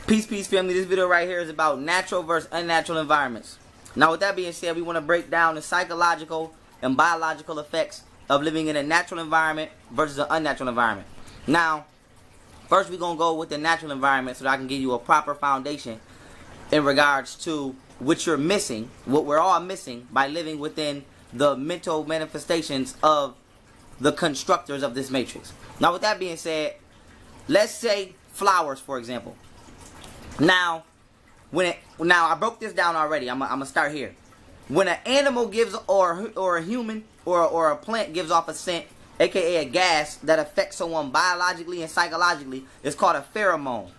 Peace, family. This video right here is about natural versus unnatural environments. Now, with that being said, we want to break down the psychological and biological effects of living in a natural environment versus an unnatural environment. Now, first we're going to go with the natural environment so that I can give you a proper foundation in regards to what you're missing, what we're all missing by living within the mental manifestations of the constructors of this matrix. Now, with that being said, let's say flowers, for example. Now, I broke this down already. I'm gonna start here. When an animal gives, or a human, or a plant gives off a scent, aka a gas that affects someone biologically and psychologically, it's called a pheromone.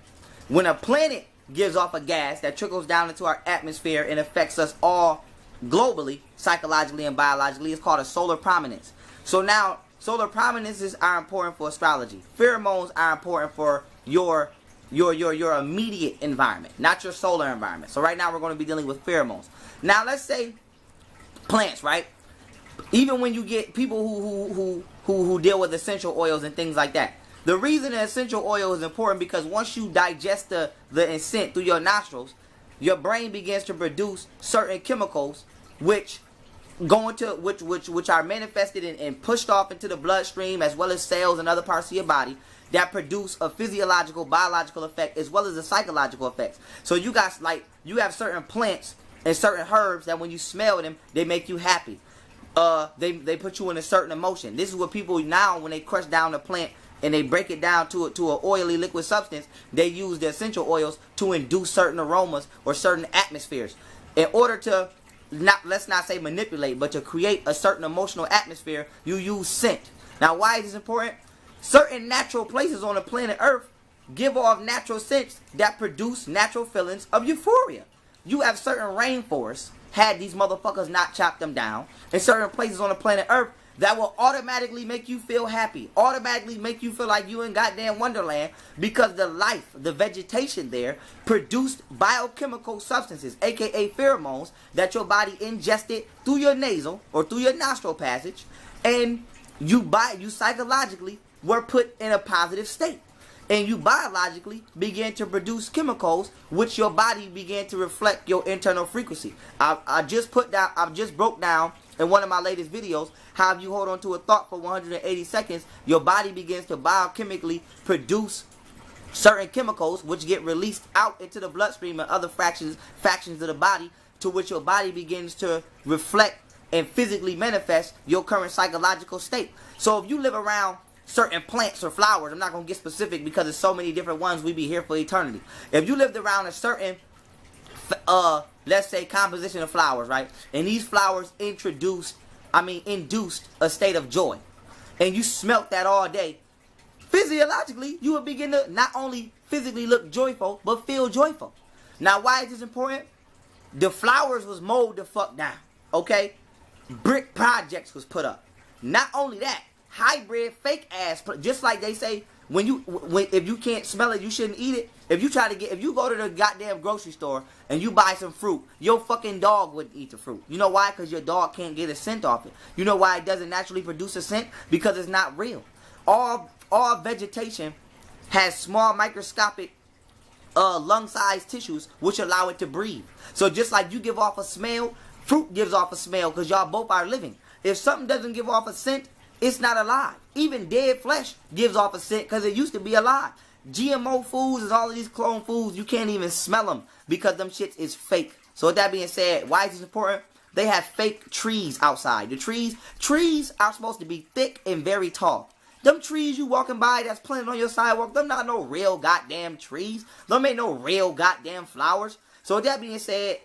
When a planet gives off a gas that trickles down into our atmosphere and affects us all globally, psychologically and biologically, it's called a solar prominence. So now, solar prominences are important for astrology. Pheromones are important for your immediate environment, not your solar environment. So right now we're going to be dealing with pheromones. Now let's say plants, right? Even when you get people who deal with essential oils and things like that. The reason the essential oil is important because once you digest the scent through your nostrils, your brain begins to produce certain chemicals which are manifested and pushed off into the bloodstream as well as cells and other parts of your body that produce a physiological, biological effect as well as a psychological effect. So you have certain plants and certain herbs that when you smell them, they make you happy. They put you in a certain emotion. This is what people now, when they crush down a plant and they break it down to an oily liquid substance, they use the essential oils to induce certain aromas or certain atmospheres. In order to, let's not say manipulate, but to create a certain emotional atmosphere, you use scent. Now, why is this important? Certain natural places on the planet Earth give off natural scents that produce natural feelings of euphoria. You have certain rainforests, had these motherfuckers not chopped them down, and certain places on the planet Earth that will automatically make you feel happy, automatically make you feel like you in goddamn Wonderland because the vegetation there produced biochemical substances, aka pheromones, that your body ingested through your nasal or through your nostril passage, and you psychologically were put in a positive state. And you biologically began to produce chemicals which your body began to reflect your internal frequency. I just broke down in one of my latest videos how if you hold on to a thought for 180 seconds, your body begins to biochemically produce certain chemicals which get released out into the bloodstream and other factions of the body, to which your body begins to reflect and physically manifest your current psychological state. So if you live around certain plants or flowers, I'm not going to get specific because there's so many different ones, we be here for eternity. If you lived around a certain, let's say composition of flowers, right? And these flowers induced a state of joy. And you smelt that all day. Physiologically, you would begin to not only physically look joyful, but feel joyful. Now, why is this important? The flowers was mowed the fuck down, okay? Brick projects was put up. Not only that, hybrid fake ass, just like they say if you can't smell it, you shouldn't eat it. If you go to the goddamn grocery store and you buy some fruit, your fucking dog wouldn't eat the fruit. You know why? Because your dog can't get a scent off it. You know why it doesn't naturally produce a scent? Because it's not real. All vegetation has small microscopic lung-sized tissues which allow it to breathe. So just like you give off a smell, fruit gives off a smell because y'all both are living. If something doesn't give off a scent, it's not alive. Even dead flesh gives off a scent because it used to be alive. GMO foods and all of these clone foods, you can't even smell them because them shits is fake. So with that being said, why is this important? They have fake trees outside. The trees are supposed to be thick and very tall. Them trees you walking by that's planted on your sidewalk, them not no real goddamn trees. Them ain't no real goddamn flowers. So with that being said,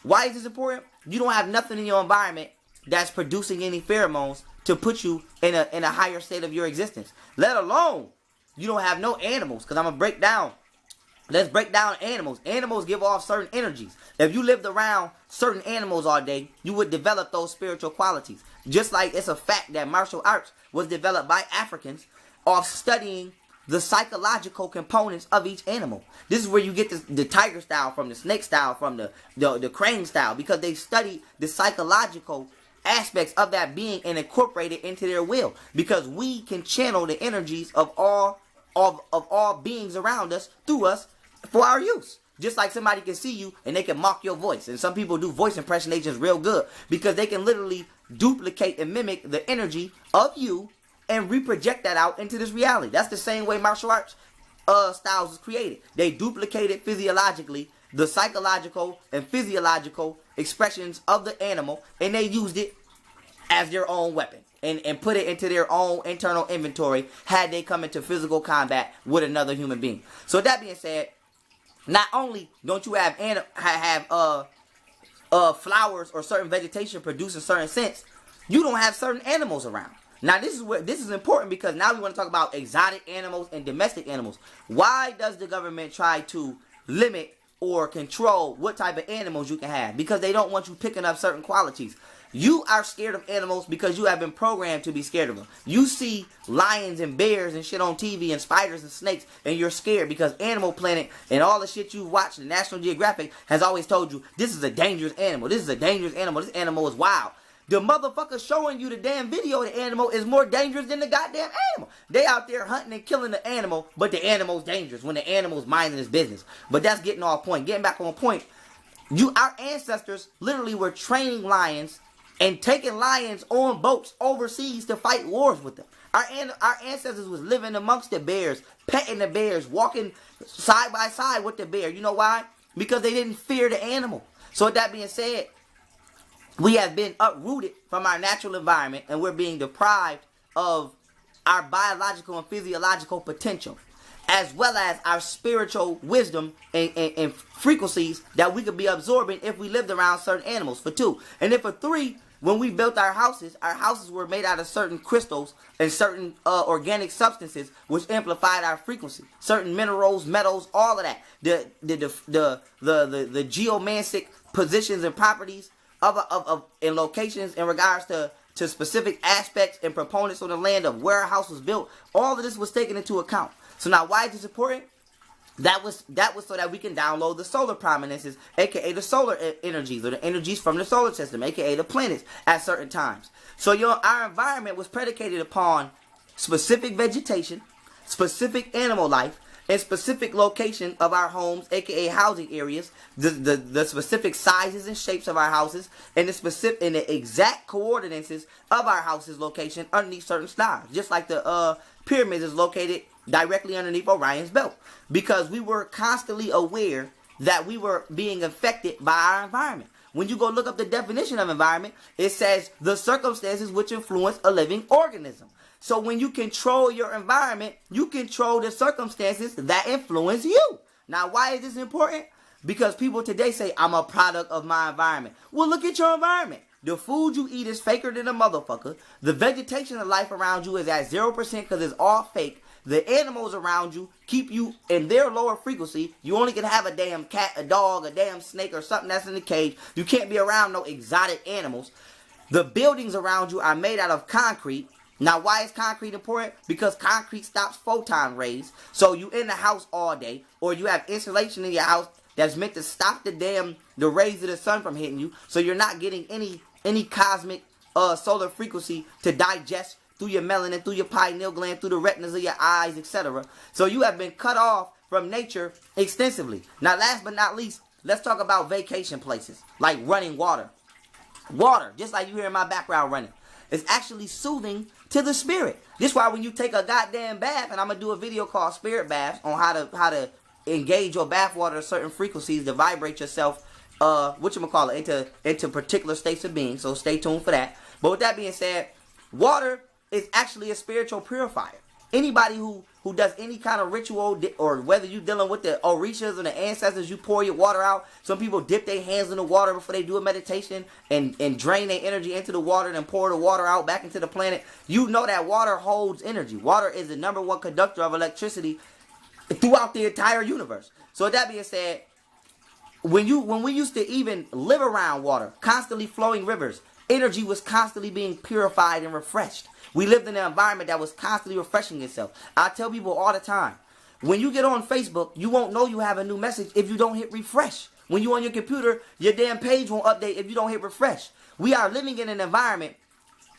why is this important? You don't have nothing in your environment that's producing any pheromones to put you in a higher state of your existence. Let alone, you don't have no animals. Because I'm going to break down. Let's break down animals. Animals give off certain energies. If you lived around certain animals all day, you would develop those spiritual qualities. Just like it's a fact that martial arts was developed by Africans off studying the psychological components of each animal. This is where you get the tiger style from, the snake style from, the crane style. Because they study the psychological aspects of that being and incorporate it into their will, because we can channel the energies of all beings around us through us for our use. Just like somebody can see you and they can mock your voice. And some people do voice impersonations real good because they can literally duplicate and mimic the energy of you and reproject that out into this reality. That's the same way martial arts styles was created. They duplicated physiologically the psychological and physiological expressions of the animal, and they used it as their own weapon and put it into their own internal inventory had they come into physical combat with another human being. So that being said, not only don't you have flowers or certain vegetation producing certain scents, you don't have certain animals around. Now this is important because now we want to talk about exotic animals and domestic animals. Why does the government try to limit or control what type of animals you can have? Because they don't want you picking up certain qualities. You are scared of animals because you have been programmed to be scared of them. You see lions and bears and shit on TV and spiders and snakes and you're scared because Animal Planet and all the shit you've watched in National Geographic has always told you this is a dangerous animal. This is a dangerous animal. This animal is wild. The motherfucker showing you the damn video of the animal is more dangerous than the goddamn animal. They out there hunting and killing the animal, but the animal's dangerous when the animal's minding his business. But that's getting off point. Getting back on point. Our ancestors literally were training lions and taking lions on boats overseas to fight wars with them. Our ancestors was living amongst the bears, petting the bears, walking side by side with the bear. You know why? Because they didn't fear the animal. So with that being said, we have been uprooted from our natural environment and we're being deprived of our biological and physiological potential, as well as our spiritual wisdom and frequencies that we could be absorbing if we lived around certain animals, for two. And then for three, when we built our houses were made out of certain crystals and certain organic substances which amplified our frequency. Certain minerals, metals, all of that. The geomantic positions and properties of in locations in regards to specific aspects and proponents on the land of where a house was built. All of this was taken into account. So now why is this important? That was so that we can download the solar prominences, aka the solar energies, or the energies from the solar system, aka the planets, at certain times. So our environment was predicated upon specific vegetation, specific animal life, and specific location of our homes, aka housing areas, the specific sizes and shapes of our houses, and the exact coordinates of our houses location underneath certain stars. Just like the pyramids is located directly underneath Orion's belt, because we were constantly aware that we were being affected by our environment. When you go look up the definition of environment, it says the circumstances which influence a living organism. So when you control your environment, you control the circumstances that influence you. Now, why is this important? Because people today say, I'm a product of my environment. Well, look at your environment. The food you eat is faker than a motherfucker. The vegetation of life around you is at 0% because it's all fake. The animals around you keep you in their lower frequency. You only can have a damn cat, a dog, a damn snake, or something that's in the cage. You can't be around no exotic animals. The buildings around you are made out of concrete. Now, why is concrete important? Because concrete stops photon rays. So you in the house all day, or you have insulation in your house that's meant to stop the rays of the sun from hitting you. So you're not getting any cosmic solar frequency to digest through your melanin, through your pineal gland, through the retinas of your eyes, etc. So you have been cut off from nature extensively. Now, last but not least, let's talk about vacation places, like running water. Water, just like you hear in my background running, is actually soothing to the spirit. This is why when you take a goddamn bath, and I'm going to do a video called Spirit Baths on how to engage your bath water at certain frequencies to vibrate yourself, into particular states of being. So stay tuned for that. But with that being said, water is actually a spiritual purifier. Anybody who does any kind of ritual, or whether you're dealing with the Orishas or the ancestors, you pour your water out. Some people dip their hands in the water before they do a meditation and drain their energy into the water and then pour the water out back into the planet. You know that water holds energy. Water is the number one conductor of electricity throughout the entire universe. So with that being said, when we used to even live around water, constantly flowing rivers, energy was constantly being purified and refreshed. We lived in an environment that was constantly refreshing itself. I tell people all the time, when you get on Facebook, you won't know you have a new message if you don't hit refresh. When you're on your computer, your damn page won't update if you don't hit refresh. We are living in an environment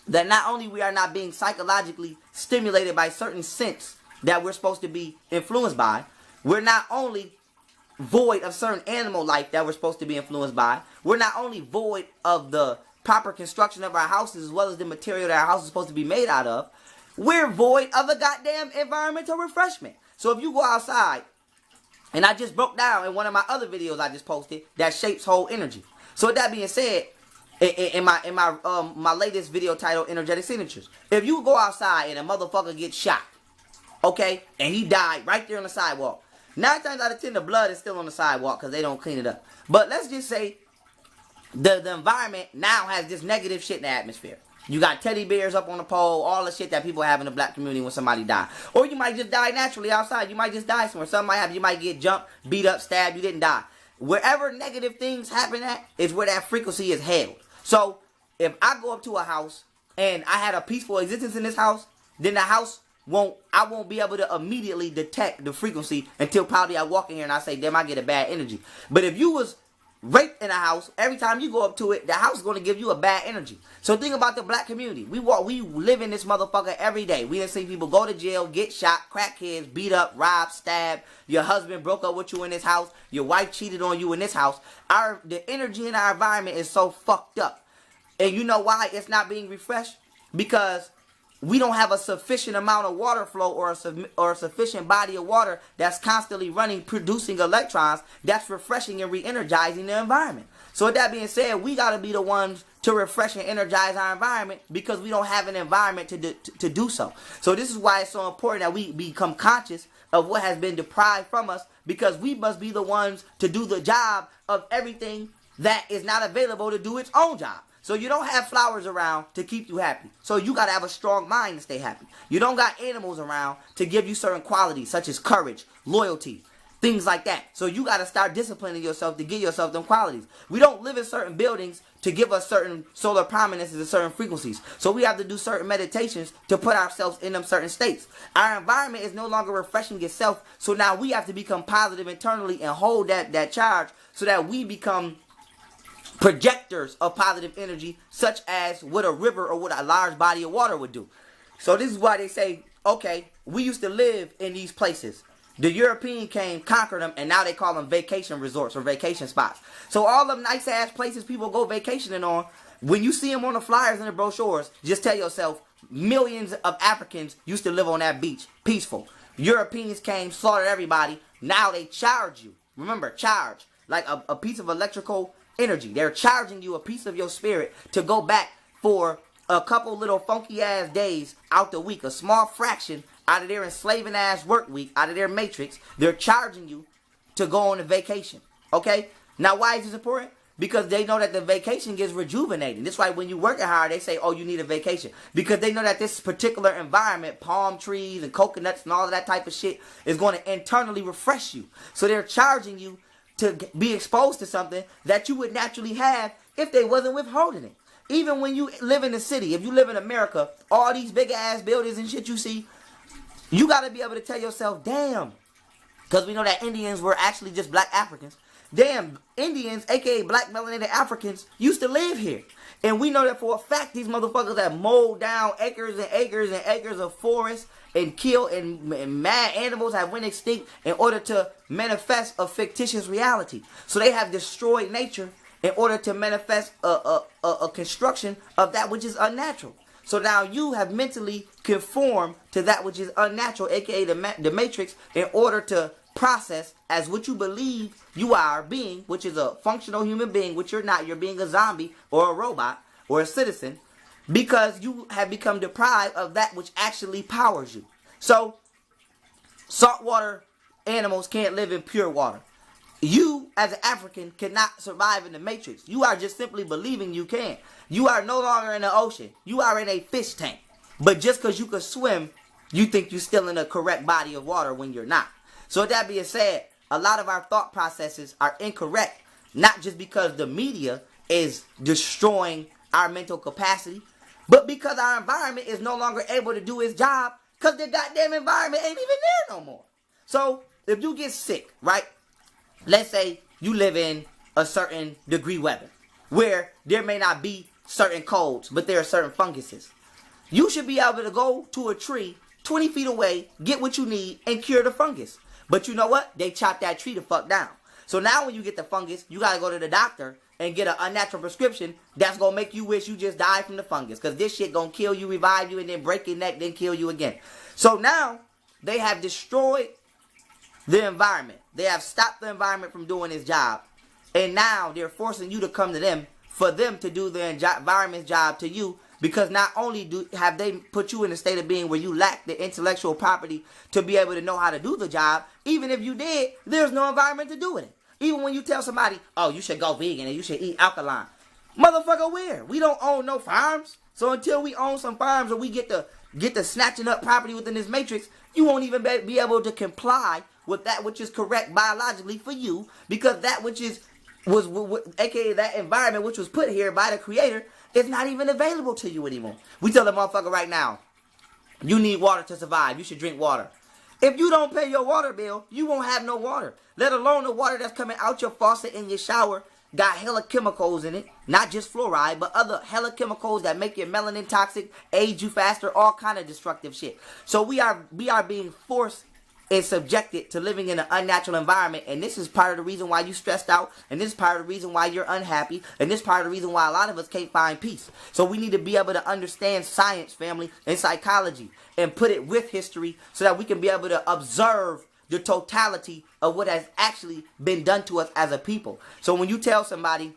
that not only we are not being psychologically stimulated by certain scents that we're supposed to be influenced by, we're not only void of certain animal life that we're supposed to be influenced by. We're not only void of the proper construction of our houses as well as the material that our house is supposed to be made out of. We're void of a goddamn environmental refreshment. So if you go outside, and I just broke down in one of my other videos I just posted that shapes whole energy. So with that being said, in my latest video titled Energetic Signatures, if you go outside and a motherfucker gets shot, okay, and he died right there on the sidewalk, 9 times out of 10 the blood is still on the sidewalk because they don't clean it up. But let's just say the environment now has this negative shit in the atmosphere. You got teddy bears up on the pole, all the shit that people have in the black community when somebody die. Or you might just die naturally outside. You might just die somewhere. Something might happen. You might get jumped, beat up, stabbed. You didn't die. Wherever negative things happen at is where that frequency is held. So if I go up to a house and I had a peaceful existence in this house, then the house I won't be able to immediately detect the frequency until probably I walk in here and I say, damn, I get a bad energy. But if you was raped in a house, every time you go up to it, the house is going to give you a bad energy. So think about the black community. We live in this motherfucker every day. We done see people go to jail, get shot, crack kids, beat up, robbed, stabbed. Your husband broke up with you in this house. Your wife cheated on you in this house. The energy in our environment is so fucked up. And you know why it's not being refreshed? Because we don't have a sufficient amount of water flow or a sufficient body of water that's constantly running, producing electrons that's refreshing and re-energizing the environment. So with that being said, we got to be the ones to refresh and energize our environment because we don't have an environment to do so. So this is why it's so important that we become conscious of what has been deprived from us, because we must be the ones to do the job of everything that is not available to do its own job. So you don't have flowers around to keep you happy. So you got to have a strong mind to stay happy. You don't got animals around to give you certain qualities such as courage, loyalty, things like that. So you got to start disciplining yourself to give yourself them qualities. We don't live in certain buildings to give us certain solar prominences and certain frequencies. So we have to do certain meditations to put ourselves in them certain states. Our environment is no longer refreshing itself. So now we have to become positive internally and hold that charge so that we become projectors of positive energy, such as what a river or what a large body of water would do. So this is why they say, okay, we used to live in these places. The European came, conquered them, and now they call them vacation resorts or vacation spots. So all them nice ass places people go vacationing on, when you see them on the flyers and the brochures, just tell yourself, millions of Africans used to live on that beach, peaceful. Europeans came, slaughtered everybody. Now they charge you. Remember, charge. Like a piece of electrical energy. They're charging you a piece of your spirit to go back for a couple little funky ass days out the week, a small fraction out of their enslaving ass work week, out of their matrix. They're charging you to go on a vacation. Okay? Now why is this important? Because they know that the vacation gets rejuvenating. That's why when you working hard, they say, oh, you need a vacation. Because they know that this particular environment, palm trees and coconuts and all of that type of shit, is going to internally refresh you. So they're charging you to be exposed to something that you would naturally have if they wasn't withholding it. Even when you live in the city, if you live in America, all these big ass buildings and shit you see, you got to be able to tell yourself, damn, because we know that Indians were actually just black Africans. Damn, Indians, aka black melanated Africans, used to live here. And we know that for a fact these motherfuckers have mowed down acres and acres and acres of forest and killed and mad animals have went extinct in order to manifest a fictitious reality. So they have destroyed nature in order to manifest a construction of that which is unnatural. So now you have mentally conformed to that which is unnatural, aka the matrix, in order to process as what you believe you are being, which is a functional human being, which you're not. You're being a zombie or a robot or a citizen because you have become deprived of that which actually powers you. So saltwater animals can't live in pure water. You, as an African, cannot survive in the matrix. You are just simply believing you can. You are no longer in the ocean. You are in a fish tank. But just because you can swim, you think you're still in a correct body of water when you're not. So with that being said, a lot of our thought processes are incorrect, not just because the media is destroying our mental capacity, but because our environment is no longer able to do its job because the goddamn environment ain't even there no more. So if you get sick, right? Let's say you live in a certain degree weather where there may not be certain colds, but there are certain funguses. You should be able to go to a tree 20 feet away, get what you need, and cure the fungus. But you know what? They chop that tree the fuck down. So now when you get the fungus, you got to go to the doctor and get an unnatural prescription that's going to make you wish you just died from the fungus. Because this shit going to kill you, revive you, and then break your neck, then kill you again. So now they have destroyed the environment. They have stopped the environment from doing its job. And now they're forcing you to come to them for them to do the environment's job to you. Because not only have they put you in a state of being where you lack the intellectual property to be able to know how to do the job, even if you did, there's no environment to do it in. Even when you tell somebody, oh, you should go vegan and you should eat alkaline. Motherfucker, where? We don't own no farms. So until we own some farms or we get the snatching up property within this matrix, you won't even be able to comply with that which is correct biologically for you, because that which was aka that environment which was put here by the creator is not even available to you anymore. We tell the motherfucker right now, you need water to survive. You should drink water. If you don't pay your water bill, you won't have no water. Let alone the water that's coming out your faucet in your shower got hella chemicals in it. Not just fluoride, but other hella chemicals that make your melanin toxic, age you faster, all kind of destructive shit. So we are being forced and subjected to living in an unnatural environment, and this is part of the reason why you stressed out, and this is part of the reason why you're unhappy, and this is part of the reason why a lot of us can't find peace. So we need to be able to understand science, family, and psychology, and put it with history so that we can be able to observe the totality of what has actually been done to us as a people. So when you tell somebody,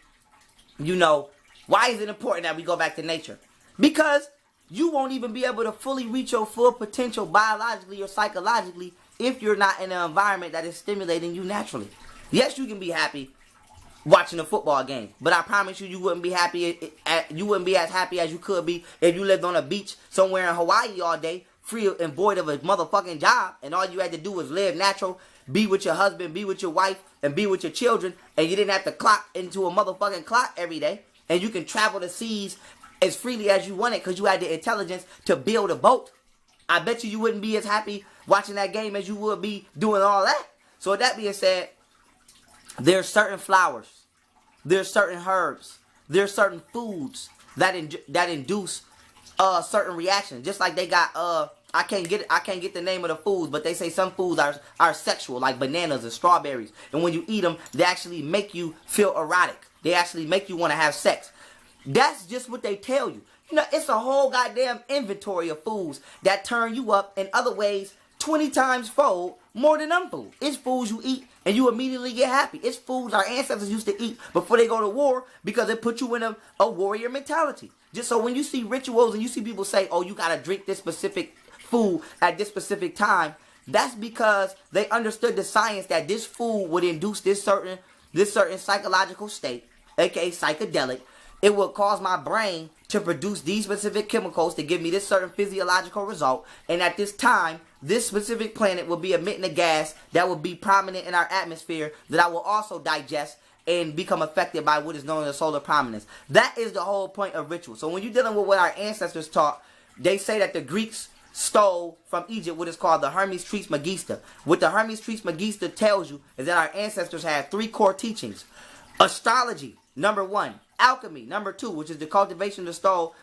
you know, why is it important that we go back to nature? Because you won't even be able to fully reach your full potential biologically or psychologically if you're not in an environment that is stimulating you naturally. Yes, you can be happy watching a football game, but I promise you, you wouldn't be happy. You wouldn't be as happy as you could be if you lived on a beach somewhere in Hawaii all day, free and void of a motherfucking job, and all you had to do was live natural, be with your husband, be with your wife, and be with your children, and you didn't have to clock into a motherfucking clock every day, and you can travel the seas as freely as you wanted because you had the intelligence to build a boat. I bet you wouldn't be as happy watching that game as you would be doing all that. So with that being said, there's certain flowers, there's certain herbs, there's certain foods that induce certain reactions. Just like they got I can't get the name of the foods, but they say some foods are sexual, like bananas and strawberries. And when you eat them, they actually make you feel erotic. They actually make you want to have sex. That's just what they tell you. You know, it's a whole goddamn inventory of foods that turn you up in other ways 20 times fold more than them foods. It's foods you eat and you immediately get happy. It's foods our ancestors used to eat before they go to war because it put you in a warrior mentality. Just so when you see rituals and you see people say, oh, you gotta drink this specific food at this specific time, that's because they understood the science that this food would induce this certain psychological state, aka psychedelic. It will cause my brain to produce these specific chemicals to give me this certain physiological result. And at this time, this specific planet will be emitting a gas that will be prominent in our atmosphere that I will also digest and become affected by what is known as solar prominence. That is the whole point of ritual. So when you're dealing with what our ancestors taught, they say that the Greeks stole from Egypt what is called the Hermes Trismegisto. What the Hermes Trismegisto tells you is that our ancestors had 3 core teachings. Astrology, number 1. Alchemy, number 2, which is the cultivation of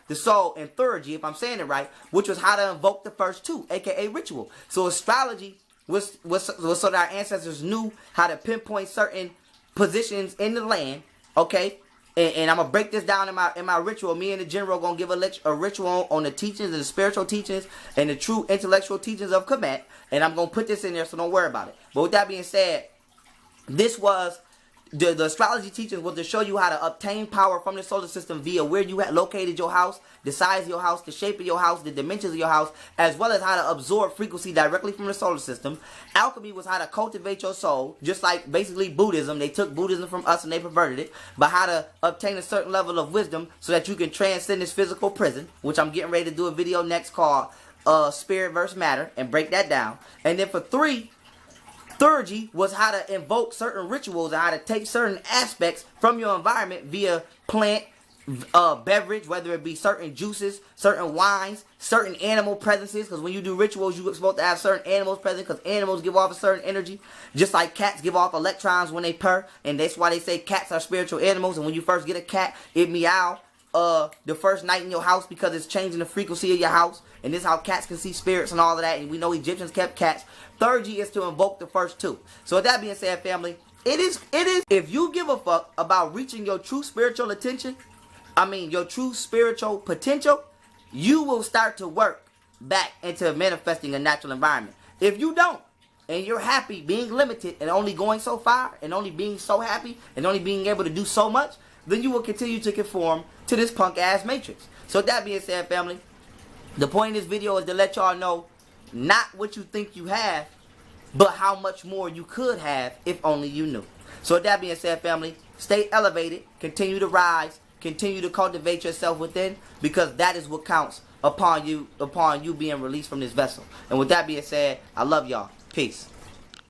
the soul, and theurgy, if I'm saying it right, which was how to invoke the first 2, aka ritual. So astrology was so that our ancestors knew how to pinpoint certain positions in the land, okay? And I'm gonna break this down in my ritual. Me and the general gonna give a ritual on the teachings and the spiritual teachings and the true intellectual teachings of Kemet, and I'm gonna put this in there, so don't worry about it. But with that being said, this was the astrology teachings was to show you how to obtain power from the solar system via where you had located your house, the size of your house, the shape of your house, the dimensions of your house, as well as how to absorb frequency directly from the solar system. Alchemy was how to cultivate your soul, just like basically Buddhism. They took Buddhism from us and they perverted it, but how to obtain a certain level of wisdom so that you can transcend this physical prison, which I'm getting ready to do a video next called Spirit versus Matter, and break that down. And then for 3, theurgy was how to invoke certain rituals and how to take certain aspects from your environment via plant, beverage, whether it be certain juices, certain wines, certain animal presences, because when you do rituals, you're supposed to have certain animals present because animals give off a certain energy, just like cats give off electrons when they purr, and that's why they say cats are spiritual animals. And when you first get a cat, it meow the first night in your house because it's changing the frequency of your house. And this is how cats can see spirits and all of that. And we know Egyptians kept cats. Theurgy is to invoke the first 2. So with that being said, family, It is. If you give a fuck about reaching your true spiritual your true spiritual potential, you will start to work back into manifesting a natural environment. If you don't, and you're happy being limited and only going so far, and only being so happy, and only being able to do so much, then you will continue to conform to this punk ass matrix. So with that being said, family, the point of this video is to let y'all know not what you think you have, but how much more you could have if only you knew. So with that being said, family, stay elevated, continue to rise, continue to cultivate yourself within, because that is what counts upon you being released from this vessel. And with that being said, I love y'all. Peace.